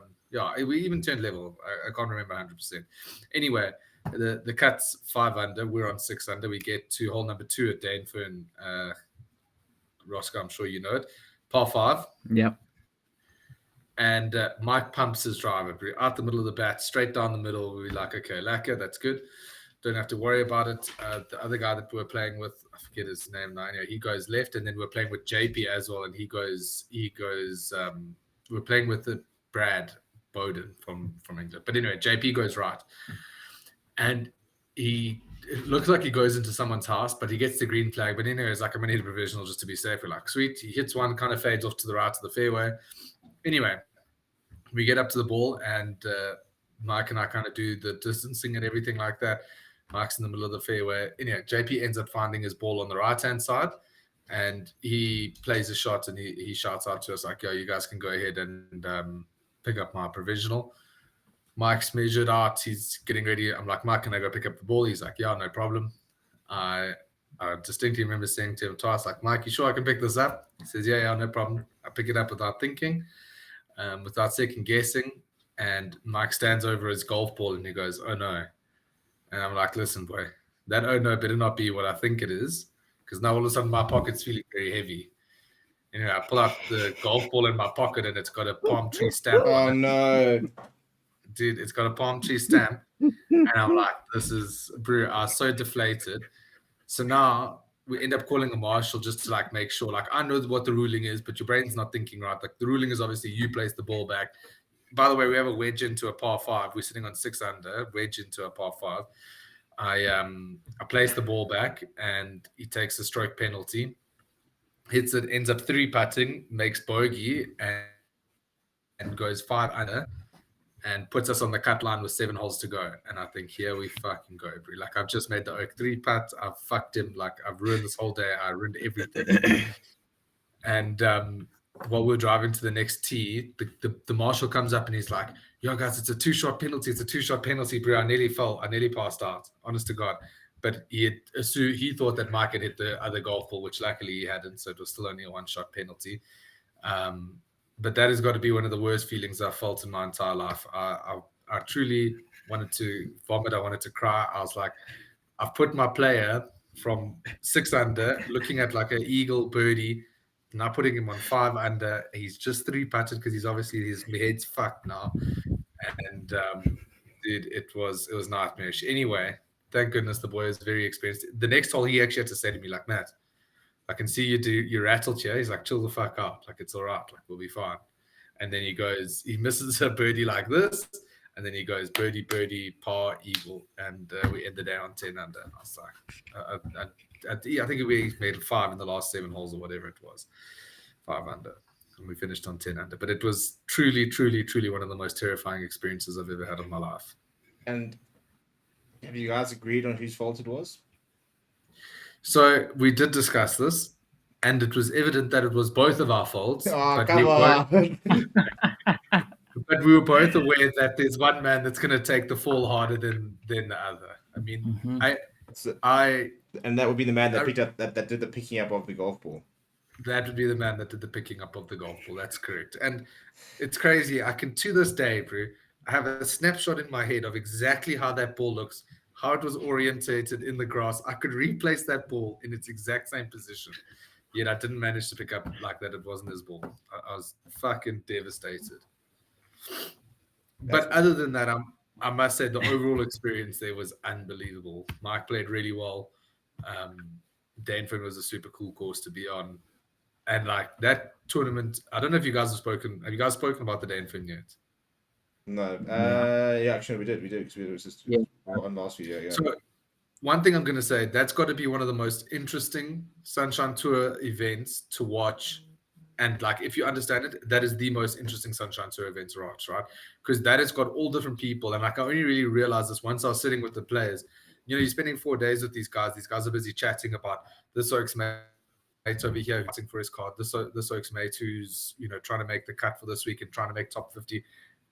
we even turned level. I can't remember 100%. Anyway, the cut's 5 under. We're on 6 under. We get to hole number 2 at Dane Fern. Roscoe, I'm sure you know it. Par 5. Yep. And Mike pumps his driver out the middle of the bat, straight down the middle. We're like, okay, lacquer, that's good. Don't have to worry about it. The other guy that we're playing with, I forget his name now. He goes left, and then we're playing with JP as well, and he goes. We're playing with the Brad Bowden from England, but anyway, JP goes right, and it looks like he goes into someone's house, but he gets the green flag. But anyway, it's like, I'm gonna need a provisional just to be safe. We're like, sweet. He hits one, kind of fades off to the right of the fairway. Anyway, we get up to the ball, and Mike and I kind of do the distancing and everything like that. Mike's in the middle of the fairway. Anyway, JP ends up finding his ball on the right-hand side, and he plays a shot, and he shouts out to us like, yo, you guys can go ahead and pick up my provisional. Mike's measured out. He's getting ready. I'm like, Mike, can I go pick up the ball? He's like, yeah, no problem. I distinctly remember saying to him twice, like, Mike, you sure I can pick this up? He says, yeah, no problem. I pick it up without thinking, without second guessing. And Mike stands over his golf ball and he goes, oh no. And I'm like, listen, boy, that oh no better not be what I think it is. Because now all of a sudden my pocket's feeling very heavy. And I pull out the golf ball in my pocket and it's got a palm tree stamp on Oh it. no. Dude, it's got a palm tree stamp. And I'm like, this is, bro, I was so deflated. So now we end up calling a marshal just to like make sure, like, I know what the ruling is, but your brain's not thinking right. Like the ruling is obviously you place the ball back. By the way, we have a wedge into a par 5. We're sitting on 6 under, wedge into a par 5. I place the ball back and he takes a stroke penalty, hits it, ends up 3-putting, makes bogey and goes 5 under and puts us on the cut line with 7 holes to go. And I think, here we fucking go, bro. Like, I've just made the Oak 3-putt. I've fucked him. Like, I've ruined this whole day. I ruined everything. And while we're driving to the next tee, the marshal comes up and he's like, yo, guys, it's a 2-shot penalty. It's a 2-shot penalty, bro. I nearly fell. I nearly passed out, honest to God. But he thought that Mike had hit the other golf ball, which luckily he hadn't. So it was still only a 1-shot penalty. But that has got to be one of the worst feelings I've felt in my entire life. I truly wanted to vomit. I wanted to cry. I was like, I've put my player from 6 under, looking at like an eagle birdie, now putting him on 5 under. He's just 3-putted because he's obviously, his head's fucked now. And dude, it was nightmarish. Anyway, thank goodness the boy is very experienced. The next hole, he actually had to say to me, like, Matt, I can see you're rattled here. He's like, chill the fuck out. Like, it's all right. Like, we'll be fine. And then he misses a birdie like this. And then he goes birdie, par, eagle. And we end the day on 10 under. And I was like, I think we made 5 in the last 7 holes or whatever it was. 5 under. And we finished on 10 under. But it was truly, truly, truly one of the most terrifying experiences I've ever had in my life. And have you guys agreed on whose fault it was? So we did discuss this, and it was evident that it was both of our faults. Oh, come on. But we were both aware that there's one man that's going to take the fall harder than the other. I mean, and that would be the man that picked up that did the picking up of the golf ball. That would be the man that did the picking up of the golf ball. That's correct. And it's crazy. I can, to this day, bro, I have a snapshot in my head of exactly how that ball looks, how it was orientated in the grass. I could replace that ball in its exact same position. Yet I didn't manage to pick up like that. It wasn't his ball. I was fucking devastated. But other than that, I must say the overall experience there was unbelievable. Mike played really well. Danford was a super cool course to be on. And like that tournament, I don't know if you guys have spoken. Have you guys spoken about the Danford yet? No. Yeah, actually, we did because it was just on last video. Yeah. So one thing I'm going to say, that's got to be one of the most interesting Sunshine Tour events to watch. And like, if you understand it, that is the most interesting Sunshine Tour event to watch, right? Because that has got all different people. And like, I only really realized this once I was sitting with the players. You know, you're spending 4 days with these guys. These guys are busy chatting about this Oaks mate over here fighting for his card. This Oaks mate who's, you know, trying to make the cut for this week and trying to make top 50.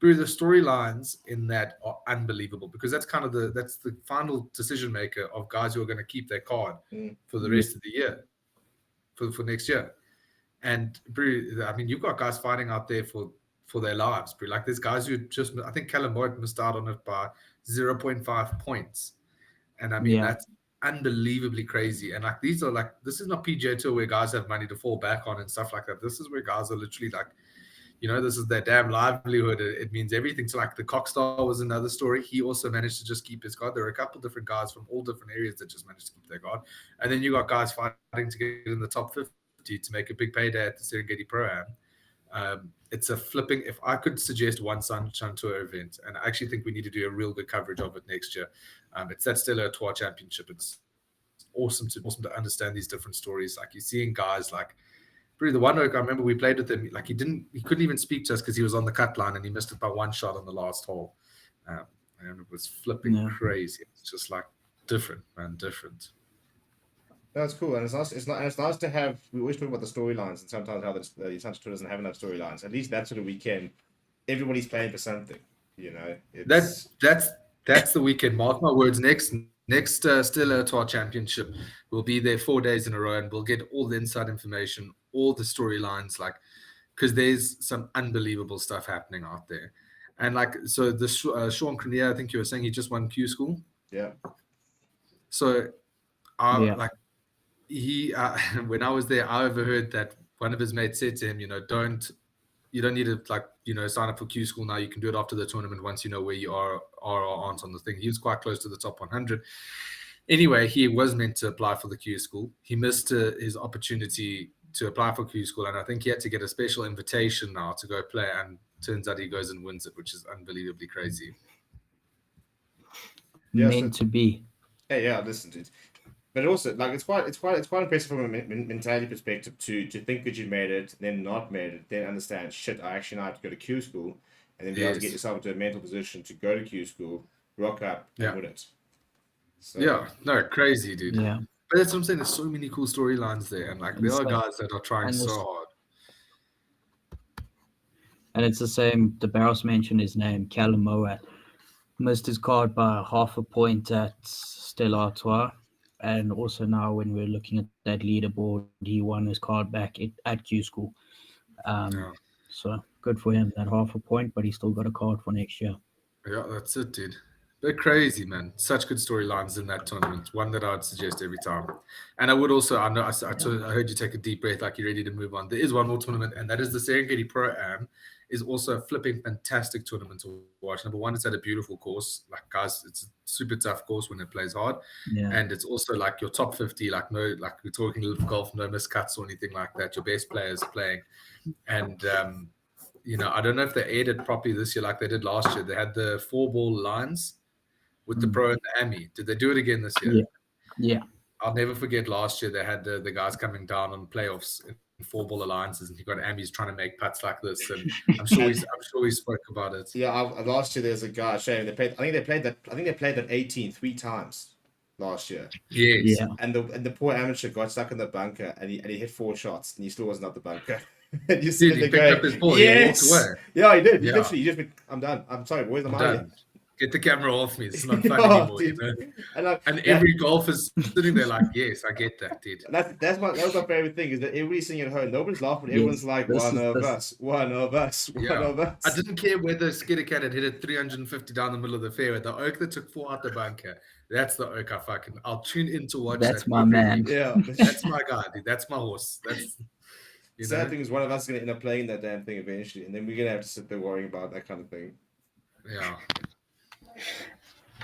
But the storylines in that are unbelievable, because that's kind of the final decision maker of guys who are going to keep their card for the rest of the year, for next year. And bro, I mean, you've got guys fighting out there for their lives, bro. Like there's guys who just, I think Callum Boyd missed out on it by 0.5 points. And I mean, that's unbelievably crazy. And like, these are like, this is not PGA Tour where guys have money to fall back on and stuff like that. This is where guys are literally like, you know, this is their damn livelihood. It means everything. So like the Cockstar was another story. He also managed to just keep his card. There were a couple of different guys from all different areas that just managed to keep their card. And then you got guys fighting to get in the top 50 to make a big payday at the Serengeti Pro-Am. It's a flipping, if I could suggest one Sunshine Tour event, and I actually think we need to do a real good coverage of it next year. It's that Stella Artois Championship. It's awesome to understand these different stories. Like you're seeing guys like, the one Oak, I remember we played with him, like he couldn't even speak to us because he was on the cut line and he missed it by 1 shot on the last hole. And it was flipping crazy. It's just like different. That's cool, and it's nice to have. We always talk about the storylines, and sometimes how the Sunshine Tour doesn't have enough storylines. At least that's sort of weekend, everybody's playing for something. You know, it's That's the weekend. Mark my words. Next Stella Artois Championship, we'll be there 4 days in a row, and we'll get all the inside information, all the storylines, like, because there's some unbelievable stuff happening out there. And like, so the Sean Crinier, I think you were saying he just won Q School. yeah. So, Yeah. like, he when I was there, I overheard that one of his mates said to him, you don't need to, like, sign up for Q School now. You can do it after the tournament once you know where you are or aren't on the thing. He was quite close to the top 100. Anyway, he was meant to apply for the Q School. He missed his opportunity to apply for Q School, and I think he had to get a special invitation now to go play. And turns out he goes and wins it, which is unbelievably crazy. Meant to be. Yeah, listen, dude. But also, like, it's quite impressive from a mentality perspective to think that you made it, then not made it, then understand, shit, I actually now have to go to Q School, and then be able to get yourself into a mental position to go to Q School, rock up, and win it. So, yeah, no, crazy, dude. Yeah. But that's what I'm saying. There's so many cool storylines there, and like, there are guys that are trying so hard. And it's the same. The Barros mentioned his name, Callum Moat. Missed his card by half a point at Stella Artois. And also now when we're looking at that leaderboard, he won his card back at Q School. So good for him, that half a point, but he still got a card for next year. Yeah, that's it, dude. They're crazy, man. Such good storylines in that tournament. One that I would suggest every time. And I would also, I know, I heard you take a deep breath, like you're ready to move on. There is one more tournament, and that is the Serengeti Pro-Am. Is also a flipping fantastic tournament to watch. Number one, it's at a beautiful course. Like, guys, it's a super tough course when it plays hard. Yeah. And it's also like your top 50, like we're talking little golf, no miscuts or anything like that. Your best players playing. And, I don't know if they aired it properly this year like they did last year. They had the 4-ball lines with the Pro and the Ami. Did they do it again this year? Yeah. I'll never forget last year they had the guys coming down on playoffs in 4-ball alliances, and you got Amis trying to make putts like this. And I'm sure we spoke about it. Yeah, last year there's a guy showing they played. I think they played that 18 3 times last year. Yes. Yeah. And the poor amateur got stuck in the bunker, and he hit 4 shots, and he still wasn't up the bunker. And you see he picked up his ball. Yes. He walked away. Yeah, he did. He literally I'm done. I'm sorry, boys. I'm out. Get the camera off me. It's not fun anymore. And every golfer's sitting there like, yes, I get that, dude. That was my favorite thing, is that everybody's sitting at home. Nobody's laughing. Everyone's like, one of us. I didn't care whether Skiddercat had hit it 350 down the middle of the fairway. The oak that took 4 out the bunker, that's the oak I'll tune in to watch. That's my man. Yeah. That's my guy, dude. That's my horse. Sad thing is, one of us is going to end up playing that damn thing eventually, and then we're going to have to sit there worrying about that kind of thing. Yeah.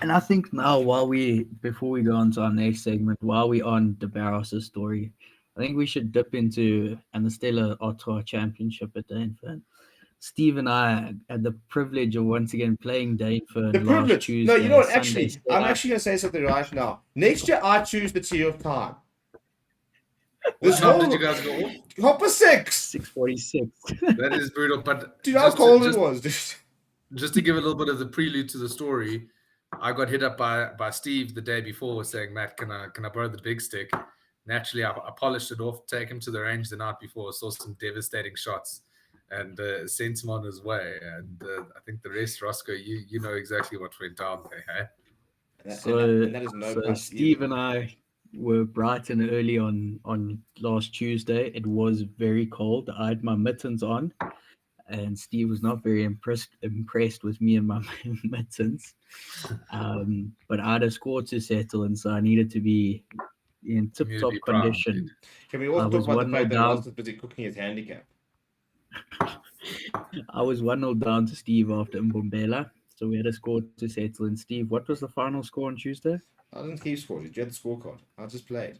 And I think now, before we go on to our next segment, while we're on the Barros' story, I think we should dip into the Stella Artois Championship at Dainfern. Steve and I had the privilege of once again playing Dainfern last Tuesday. No, you know what? Actually, I'm actually going to say something right now. Next year, I choose the tee of time. What time did you guys go off? 6:46. That is brutal. But do you know how cold it was? Just to give a little bit of the prelude to the story, I got hit up by Steve the day before saying, Matt, can I borrow the big stick? Naturally, I polished it off, take him to the range the night before, saw some devastating shots, and sent him on his way. And I think the rest, Roscoe, you know exactly what went down there. Hey? So Steve and I were bright and early on last Tuesday. It was very cold. I had my mittens on, and Steve was not very impressed with me and my mittens. But I had a score to settle, and so I needed to be in tip-top condition. Can we also talk about the fact that I was busy cooking his handicap? I was 1-0 down to Steve after Mbombela, so we had a score to settle. And Steve, what was the final score on Tuesday? I didn't keep score. Did you have the scorecard? I just played.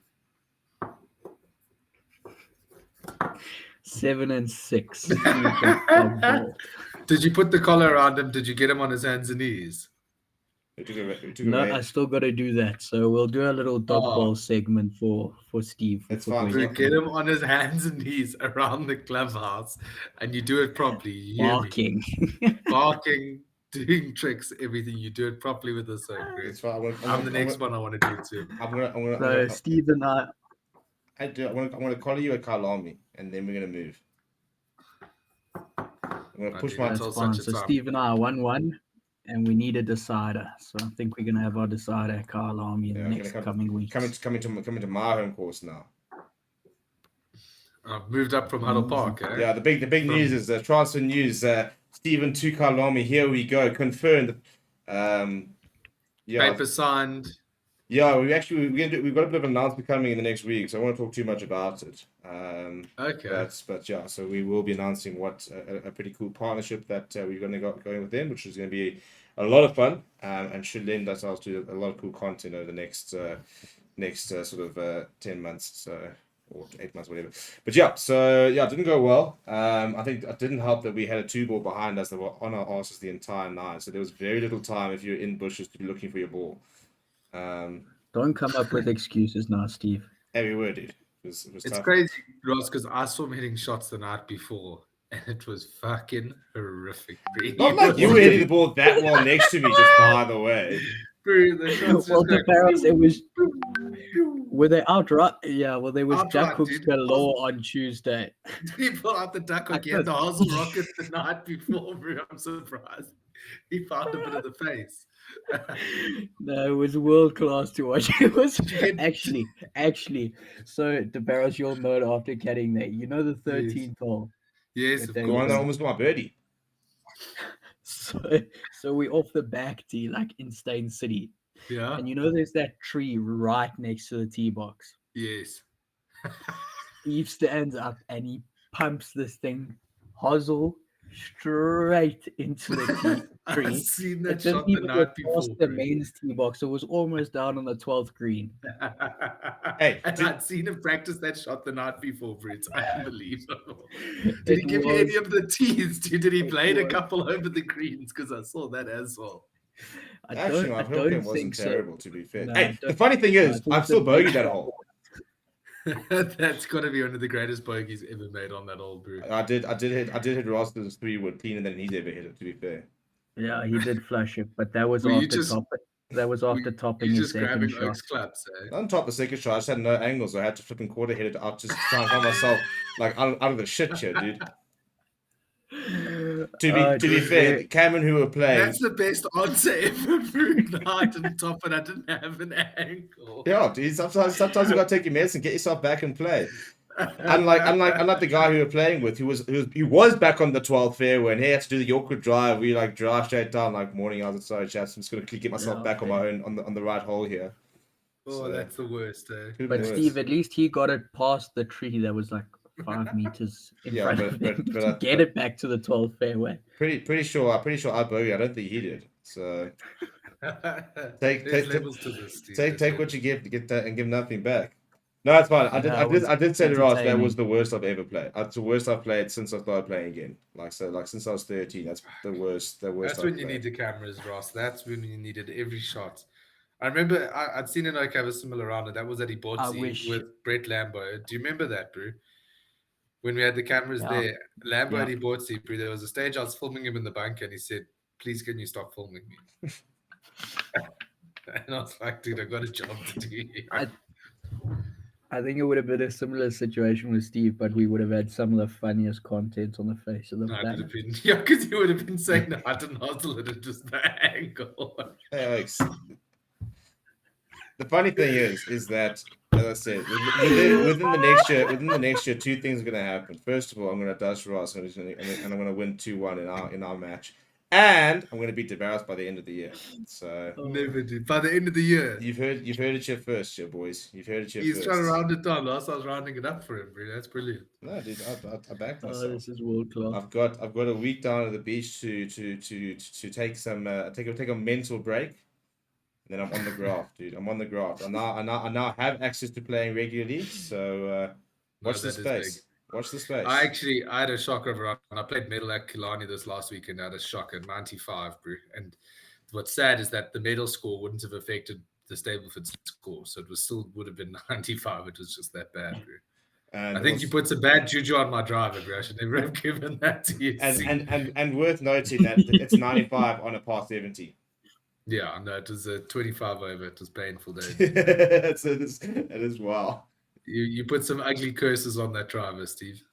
7-6. Did you put the collar around him? Did you get him on his hands and knees? No, I still got to do that. So we'll do a little dog ball segment for Steve. It's fine. You get him on his hands and knees around the clubhouse, and you do it properly. Barking, doing tricks, everything. You do it properly with us. It's fine. I'm the next one I want to do too. So Steve and I. I'm going to call you a Kalami, and then we're going to move. I'm going to push my... So Steve and I are 1-1. and we need a decider. So I think we're gonna have our decider at Kyle Army in the Yeah, next coming weeks. coming to my home course now. I've moved up from Huddle Park. Eh? Yeah, the big news is transfer news. Stephen Tukalami, here we go, confirmed. Yeah, Paper signed. yeah. We've got a bit of an announcement coming in the next week, so I won't talk too much about it. Okay. But yeah, so we will be announcing what a pretty cool partnership that we're going to go going with them, which is going to be a lot of fun, and should lend ourselves to a lot of cool content over the next sort of 10 months, so or 8 months, whatever. But yeah, so yeah, it didn't go well. I think it didn't help that we had a 2-ball behind us that were on our asses the entire night, so there was very little time if you're in bushes to be looking for your ball. Don't come up with excuses now, Steve. Every word, dude. It was It's tough. crazy, Ross, because I saw him hitting shots the night before, and it was fucking horrific. Not like you were hitting the ball that well next to me, just by the way. The shots Well, just the go Barros, it was. pew, pew. Were they outright? Yeah, well, there was Outright, Jack Hooks dude. galore on Tuesday. He pulled out the duck I again, the could- Hazel Rocket the night before, bro. I'm surprised. He found a bit of the face. No, it was world class to watch. It was Shit. actually. So the Barros, you'll know it after getting there. You know the 13th hole. Yes, But of they The one were- that course. almost got my birdie. So we off the back tee, like in Stain City, Yeah. and you know there's that tree right next to the tee box. Yes. Steve stands up and he pumps this thing, hosel, straight into the I've tree. seen It that didn't shot the even night get before. past the bro. men's tee box. It was almost down on the 12th green. Hey, and did- I'd seen him practice that shot the night before, bro. It's unbelievable. It Did he give you any was- of the tees? Did he it play a was- couple over the greens? Because I saw that as well. Actually, my I hook don't wasn't think so. terrible, to be fair. No, Hey, I the don't- funny thing I is, think I've still the bogeyed big that shot- hole. That's got to be one of the greatest bogeys ever made on that old brew. I did hit Ross's 3-wood cleaner than he's ever hit it, to be fair. Yeah, he did flush it, but that was Were you after just- topping He's his just second grabbing shot. Oak's clubs, eh? On top of the second shot, I just had no angles. I had to flipping quarter hit it out just to try and find myself like out of the shit here, dude. To be fair, Cameron who were playing, That's the best answer ever, bro. No, I didn't top it. I didn't have an angle. yeah, dude. Sometimes you gotta take your medicine, get yourself back and play. Unlike the guy who we were playing with, who was back on the 12th fairway, and he had to do the awkward drive. We like drive straight down, like morning. I was like, sorry, chaps, I'm just gonna get myself Yeah, back on my own on the right hole here. Oh, So- that's the worst, eh? Could've But been worse. Steve, at least he got it past the tree that was like 5 meters in Yeah, front but- of him but to I- get it back to the 12th fairway. Pretty sure I bogeyed. I don't think he did. So Take- There's take- levels to this. Steve. take There's what you give to get that and give nothing back. No, it's fine. I did say to Ross that entertaining. was the worst I've ever played. It's the worst I've played since I started playing again. Like since I was 13, that's the worst. That's I've when you played. need the cameras, Ross. That's when you needed every shot. I remember I'd seen Enoch have a similar round, and that was at I Ibotsi wish- with Brett Lambo. Do you remember that, bro? When we had the cameras Yeah. there, Lambo Yeah. at Ibotsi, bro, there was a stage I was filming him in the bunker, and he said, "Please, can you stop filming me?" And I was like, "Dude, I got a job to do here." I think it would have been a similar situation with Steve, but we would have had some of the funniest content on the face of the No, it would planet. have been, yeah, because he would have been saying, "No, I didn't hustle it, it's just the angle." Hey, Alex. The funny thing is that, as I said, within the next year, two things are going to happen. First of all, I'm going to dust Ross, and I'm going to win 2-1 in our match, and I'm going to beat DeBarros by the end of the year. So Never did. By the end of the year, you've heard it here first, here, boys. You've heard it here he's first. trying to round it down. Last I was rounding it up for him, bro. That's brilliant. No, dude, I backed Oh, myself. this is world class. I've got a week down at the beach to take some take a mental break, and then I'm on the graft, dude. I'm on the graft. I now have access to playing regularly. So watch No, the that is space. big. Watch the space. I had a shocker of a round. I played medal at Killarney this last weekend. I had a shocker, 95, bro. And what's sad is that the medal score wouldn't have affected the Stableford score, so it would have been 95. It was just that bad, bro. And I think you put some bad juju on my driver, bro. I should never have given that to you. and worth noting that it's 95 on a par 70. Yeah, no, it was a 25 over. It was painful, Dave. It is wow. You put some ugly curses on that driver, Steve.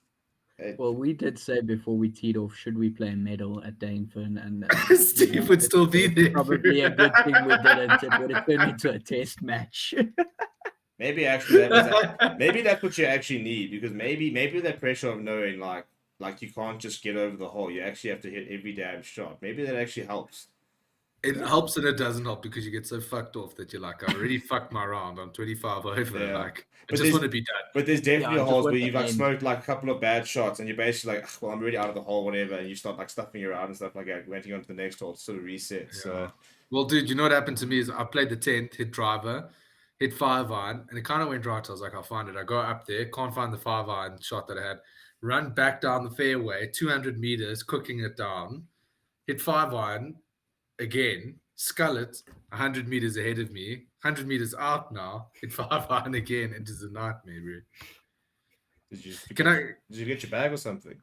Well, we did say before we teed off, should we play medal at Danefin? And Steve would still be there. Probably a good thing we didn't. It would have turned into a test match. Maybe actually maybe that's what you actually need, because maybe that pressure of knowing like you can't just get over the hole. You actually have to hit every damn shot. Maybe that actually helps. It helps and it doesn't help, because you get so fucked off that you're like, I already fucked my round. I'm 25 over. Yeah. Like, I But just want to be done. But there's definitely Yeah, I just holes want where the you've like end. smoked like a couple of bad shots and you're basically like, well, I'm already out of the hole, whatever, and you start like stuffing around and stuff like that, waiting on to the next hole to sort of reset. Yeah. So Well, dude, you know what happened to me is I played the 10th, hit driver, hit 5-iron, and it kind of went right. I was like, I'll find it. I go up there, can't find the 5-iron shot that I had, run back down the fairway, 200 meters, cooking it down, hit 5-iron again, scull it 100 meters ahead of me, 100 meters out now, hit 5-iron again. It is a nightmare, bro. did you just Can I? did you get your bag or something?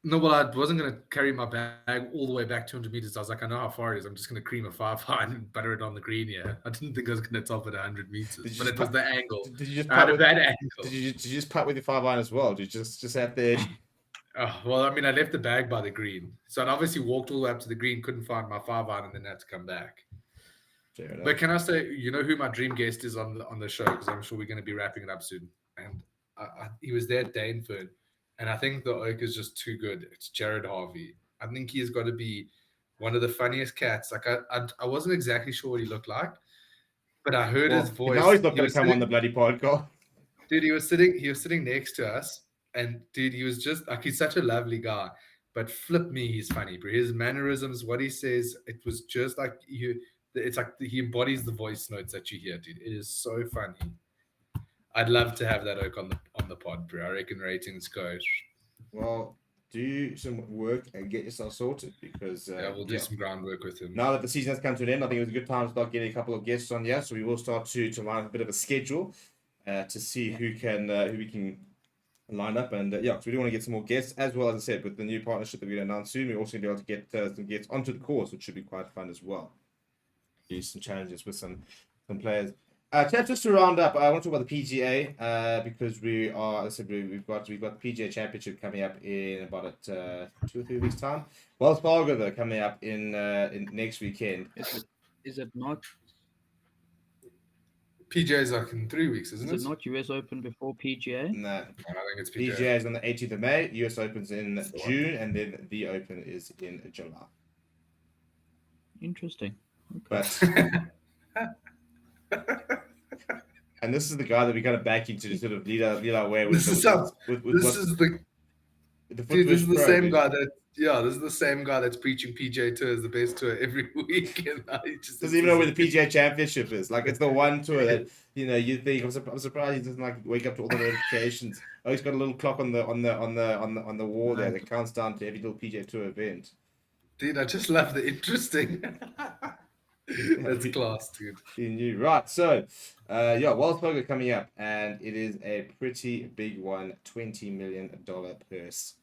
No, well, I wasn't going to carry my bag all the way back 200 meters. I was like, I know how far it is. I'm just going to cream a 5-iron and butter it on the green here. I didn't think I was going to top it 100 meters, but it was the angle. Did you just I had putt a with, bad angle. did you just putt with your 5-iron as well? Did you just have the Oh, well, I mean, I left the bag by the green. So I'd obviously walked all the way up to the green, couldn't find my 5-iron, and then had to come back. But can I say, you know who my dream guest is on the show? Because I'm sure we're going to be wrapping it up soon. And he was there at Daneford. And I think the oak is just too good. It's Jared Harvey. I think he's got to be one of the funniest cats. Like I wasn't exactly sure what he looked like, but I heard his voice. Now he's not going to come on the bloody podcast. Dude, he was sitting next to us, and dude, he was just like, he's such a lovely guy. But flip me, he's funny, bro. His mannerisms, what he says, it was just like you. It's like he embodies the voice notes that you hear, dude. It is so funny. I'd love to have that oak on the pod, bro. I reckon ratings go. Well, do some work and get yourself sorted, because We'll do some groundwork with him. Now that the season has come to an end, I think it was a good time to start getting a couple of guests on here. So we will start to line up a bit of a schedule to see who we can line up, and so we do want to get some more guests, as well as I said, with the new partnership that we're going to announce soon. We're also going to be able to get some guests onto the course, which should be quite fun as well. Do some challenges with some players. Just to round up, I want to talk about the PGA because we are, as I said, we've got the PGA Championship coming up in about 2 or 3 weeks' time. Wells Fargo though coming up in next weekend. Is it not? PGA is like in 3 weeks, isn't it? Is it not US Open before PGA? No, I think it's PGA is on the 18th of May. US Open's in June, and then the Open is in July. Interesting. Okay. And this is the guy that we kind of back into to sort of lead our way with. This is the same guy that. Yeah, this is the same guy that's preaching PGA Tour is the best tour every week, and he just doesn't even know where the PGA Championship is. Like, it's the one tour that you think. I'm surprised he doesn't like wake up to all the notifications. Oh, he's got a little clock on the wall there that counts down to every little PGA Tour event. Dude, I just love the interesting. That's class, dude. You knew, right? So, Wells Fargo coming up, and it is a pretty big one, $20 million purse.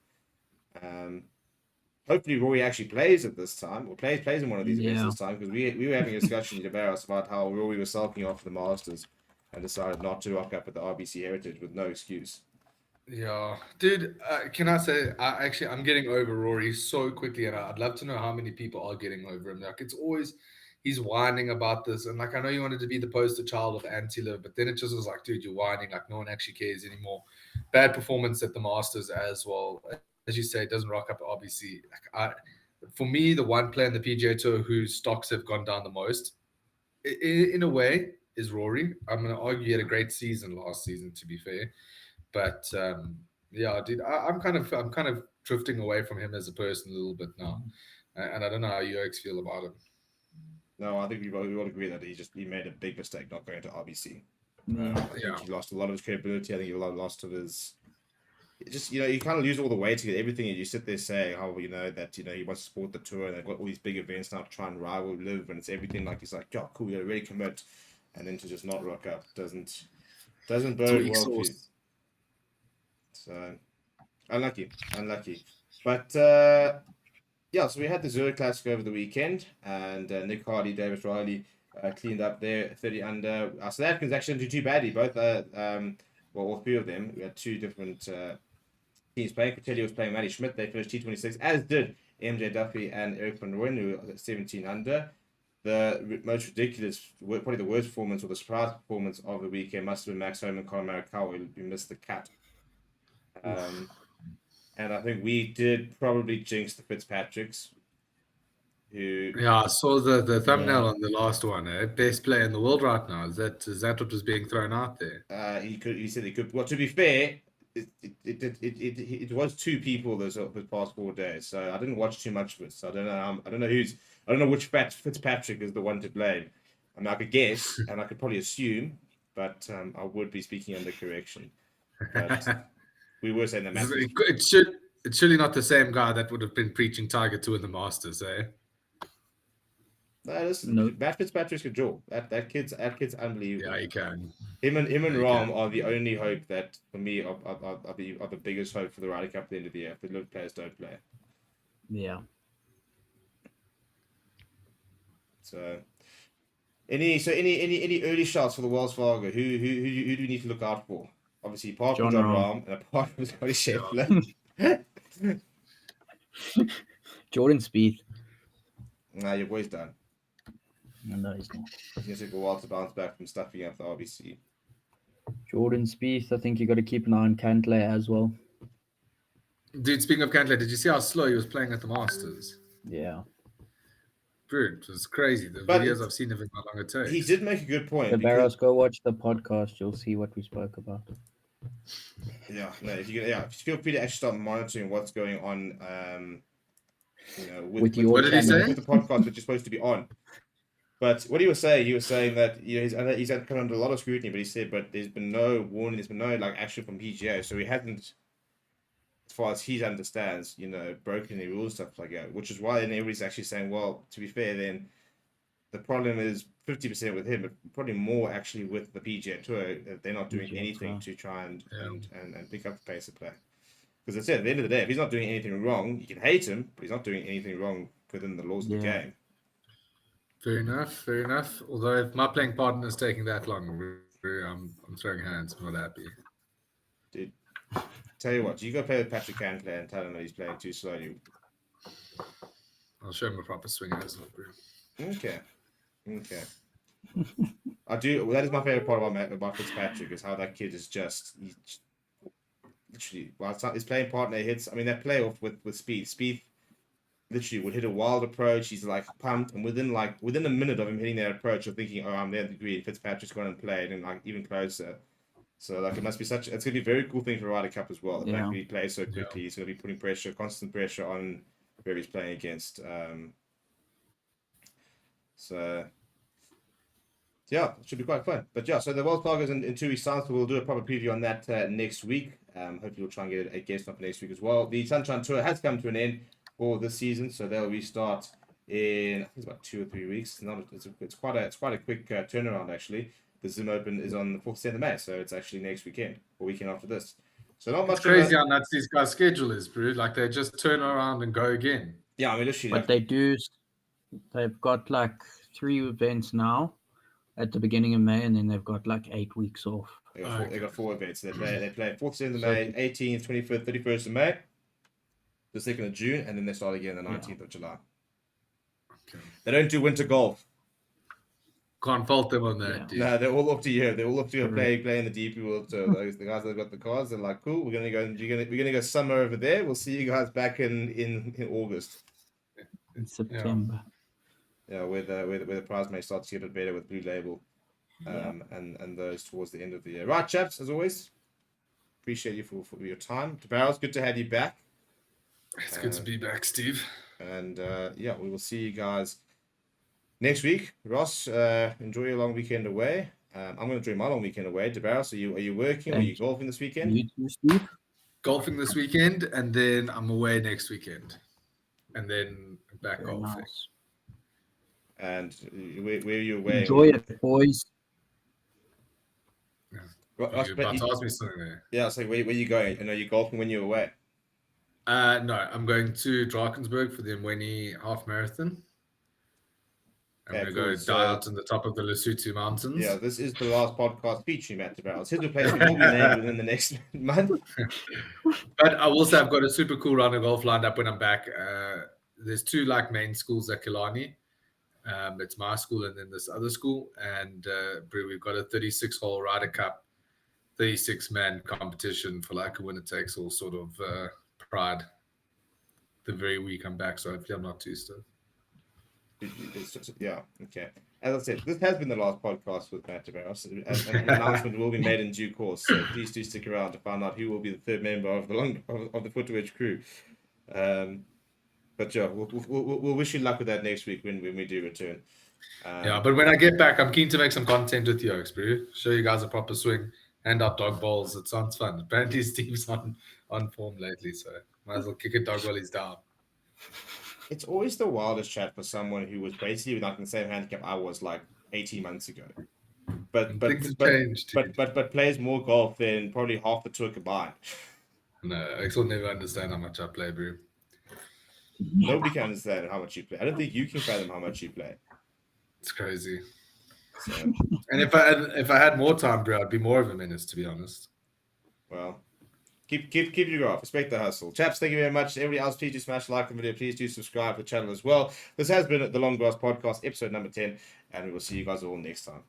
Hopefully Rory actually plays at this time, or plays in one of these events this time, because we were having a discussion in BARROS about how Rory was sulking after the Masters and decided not to rock up at the RBC Heritage with no excuse. Yeah, dude, can I say, I'm getting over Rory so quickly, and I'd love to know how many people are getting over him. Like, it's always, he's whining about this, and like, I know you wanted to be the poster child of anti-live, but then it just was like, dude, you're whining, like no one actually cares anymore. Bad performance at the Masters as well. As you say, it doesn't rock up at RBC. Like, for me, the one player in the PGA Tour whose stocks have gone down the most, in a way, is Rory. I'm going to argue he had a great season last season, to be fair. But dude, I'm kind of drifting away from him as a person a little bit now, and I don't know how you guys feel about him. No, I think we all agree that he made a big mistake not going to RBC. Yeah. I think he lost a lot of his credibility. I think he lost of his. Just you kind of lose all the weight to get everything, and you sit there saying how that he wants to support the tour, and they've got all these big events now to try and rival Live, and it's everything like he's like, yeah, cool, we really commit, and then to just not rock up doesn't bode well for you. So unlucky. But so we had the Zurich Classic over the weekend, and Nick Hardy, Davis Riley cleaned up there 30 under. South Africans actually didn't do too badly. Both all three of them. We had two different teams playing. Fratelli was playing Matty Schmidt. They finished T26, as did MJ Duffy and Eric van Rooyen, who were 17 under. The most ridiculous, probably the worst performance or the surprise performance of the weekend must have been Max Home and Conor Marikawa, who missed the cut. And I think we did probably jinx the Fitzpatricks. Yeah, I saw the thumbnail on the last one. Best player in the world right now. Is that what was being thrown out there? He said he could. Well, to be fair, it was two people those past 4 days, so I didn't watch too much of it. So I don't know. I don't know which Fitzpatrick is the one to blame. I mean, I could guess and I could probably assume, but I would be speaking under correction. But we were saying that It's surely not the same guy that would have been preaching Tiger 2 in the Masters, eh? Listen, Matt Fitzpatrick's a jaw. That kid's unbelievable. Yeah, he can. Him and Rom are the only hope that, for me, are the biggest hope for the Ryder Cup at the end of the year. If the live players don't play. Yeah. So, any early shots for the Wells Fargo? Who do you need to look out for? Obviously, apart from John Rahm and apart from Scotty Scheffler. Jordan Spieth. Nah, your boy's done. No, he's not. He's going to take a while to bounce back from stuffing up the RBC. Jordan Spieth, I think you got to keep an eye on Cantlay as well. Dude, speaking of Cantlay, did you see how slow he was playing at the Masters? Yeah. Dude, it was crazy. The videos I've seen of him, how long it takes. He did make a good point. The Barros, go watch the podcast. You'll see what we spoke about. Yeah, no. If you feel free to actually start monitoring what's going on. With what did he say? With the podcast, which is supposed to be on. But what he was saying that he's had come under a lot of scrutiny. But he said, but there's been no warning, there's been no action from PGA, so he hasn't, as far as he understands, broken any rules, stuff like that. Which is why then everybody's actually saying, well, to be fair, then the problem is 50% with him, but probably more actually with the PGA Tour. They're not doing anything to try and pick up the pace of play. Because I said, at the end of the day, if he's not doing anything wrong, you can hate him, but he's not doing anything wrong within the laws of the game. Fair enough. Although if my playing partner is taking that long, I'm throwing hands. I'm not happy. Dude, tell you what, you go play with Patrick Cantlay and tell him that he's playing too slowly. I'll show him a proper swing as well, bro. Okay. I do. Well, that is my favorite part about Fitzpatrick, is how that kid is just literally. While his playing partner hits, I mean, that playoff with Spieth literally would hit a wild approach. He's pumped, and within a minute of him hitting that approach, you're thinking, oh, I'm there at the green. Fitzpatrick's gone and played, and even closer. So it must be it's going to be a very cool thing for Ryder Cup as well. The fact that he plays so quickly, he's going to be putting constant pressure on whoever he's playing against. So yeah, it should be quite fun. But yeah, so the Wells Fargo is in 2 weeks' time, so we'll do a proper preview on that next week. Hopefully we'll try and get a guest on for next week as well. The Sunshine Tour has come to an end for this season, so they'll restart in, I think it's about 2 or 3 weeks. It's quite a quick turnaround actually. The Zim Open is on the 4th of May, so it's actually next weekend or weekend after this. So not much. It's crazy how nuts these guys' schedule is, bro. They just turn around and go again. Yeah, I mean, literally. But they've got 3 events now at the beginning of May, and then they've got 8 weeks off. They got 4 events. They play 4th of May, 18th, 25th, 31st of May, the 2nd of June, and then they start again the 19th of July. Okay. They don't do winter golf. Can't fault them on that. Dude. No, they're all up to you. They're all up to you playing the DP World Tour. The guys that have got the cars, they're like, cool. We're gonna go summer over there. We'll see you guys back in August. In September. Yeah, where the prize may start to get a bit better with Blue Label, and those towards the end of the year. Right, chaps. As always, appreciate you for your time. Barros, good to have you back. It's good to be back, Steve. And we will see you guys next week. Ross, enjoy your long weekend away. I'm going to enjoy my long weekend away. Barros, are you working? Are you golfing this weekend? You too, Steve? Golfing this weekend, and then I'm away next weekend, and then back Very golfing. Nice. And where are you away? Enjoy it, boys. You're about to ask me something there. Yeah, so where are you going? And are you golfing when you're away? No, I'm going to Drakensberg for the Mweni half marathon. I'm Yeah, going to cool. go So- die out in the top of the Lesotho Mountains. Yeah, this is the last podcast featuring Matt de Barros. His replacement will be named within the next month. But I will say I've got a super cool round of golf lined up when I'm back. There's two like main schools at Killarney. It's my school and then this other school. And we've got a 36-hole Ryder Cup, 36-man competition for like a winner takes all sort of pride the very week I'm back. So hopefully I'm not too stiff. Yeah, okay. As I said, this has been the last podcast with Matt de Barros. An announcement will be made in due course, so please do stick around to find out who will be the third member of the Footwedge crew. But yeah, we'll wish you luck with that next week when we do return. Yeah, but when I get back, I'm keen to make some content with you, bro. Show you guys a proper swing, hand out dog balls. It sounds fun. Apparently, Steve's on form lately, so might as well kick a dog while he's down. It's always the wildest chat for someone who was basically like in the same handicap I was like 18 months ago. But plays more golf than probably half the tour combined. No, X will never understand how much I play, bro. Nobody can understand how much you play. I don't think you can fathom how much you play. It's crazy. So, and if I had more time, bro, I'd be more of a menace, to be honest. Well, keep your off. Respect the hustle. Chaps, thank you very much. Everybody else, please do smash like the video. Please do subscribe to the channel as well. This has been the Long Grass Podcast, episode number 10, and we will see you guys all next time.